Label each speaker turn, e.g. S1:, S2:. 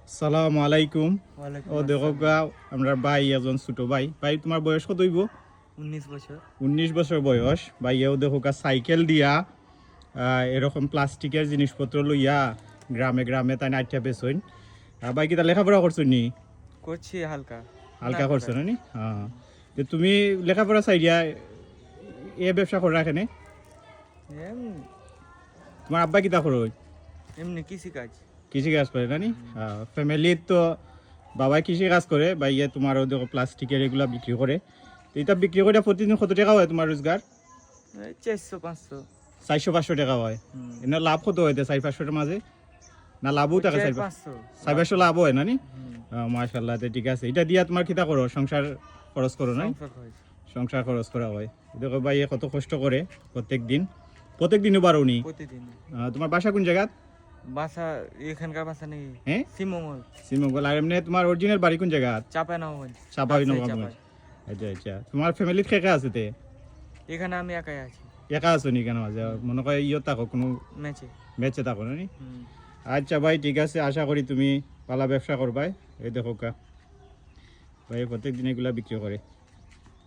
S1: সালাম আলাইকুম।
S2: ওয়ালাইকুম
S1: ও দেখো
S2: আসসালাম।
S1: গা আমরা ভাই একজন ছোট ভাই ভাই তোমার বয়স কত হইব?
S2: 19 বছর।
S1: 19 বছর বয়স। ভাইয়াও দেখো গা সাইকেল দিয়া এরকম প্লাস্টিকের জিনিসপত্র লইয়া গ্রামে গ্রামে তাই নাইটা বেসইন। ভাই কি তা লেখাপড়া করছো নি?
S2: করছি হালকা।
S1: হালকা
S2: না
S1: করছো
S2: করাই।
S1: না নি? হ্যাঁ। যে তুমি লেখাপড়া চাইয়া এ ব্যবসা করে রাখেনে?
S2: এম-
S1: তোমার আব্বা কিতা করো?
S2: এমনি কৃষি কাজ।
S1: কৃষি কাজ করে না নি? ফ্যামিলির তো বাবাই কৃষি কাজ করে, ভাইয়া তোমারও দেখো প্লাস্টিকের এগুলা বিক্রি করে। তো এটা বিক্রি করে প্রতিদিন কত টাকা হয় তোমার রোজগার?
S2: 400-500।
S1: 400-500 টাকা হয়। এনে লাভ কত হয় 400-500-এর মাঝে? না লাভও থাকে
S2: 400-500।
S1: 400 লাভ হয় না নি? মাশাআল্লাহ, তো ঠিক আছে। এটা দিয়া তোমার কিতা করো? সংসার খরচ করো না? সংসার খরচ করা হয়। দেখো ভাই কত কষ্ট করে প্রত্যেক দিনও বারো নি।
S2: প্রতিদিন।
S1: তোমার বাসা কোন জায়গা?
S2: বাসা এখানকার বাসা নেই।
S1: হ্যাঁ,
S2: শ্রীমঙ্গল।
S1: শ্রীমঙ্গল। আর এমনি তোমার অরিজিনাল বাড়ি কোন জায়গা?
S2: চাঁপাইনবাবগঞ্জ।
S1: চাঁপাইনবাবগঞ্জ। আচ্ছা আচ্ছা। তোমার ফ্যামিলির কে কে আছে তে?
S2: এখানে আমি একাই আছি।
S1: একা আছো নি কেন? মাঝে মনে হয় ইয়ে থাকো, কোনো
S2: ম্যাচে।
S1: ম্যাচে থাকো না নি? আচ্ছা ভাই, ঠিক আছে। আশা করি তুমি পালা ব্যবসা করবাই। এই দেখো কা ভাই প্রত্যেক দিন এগুলা বিক্রি করে।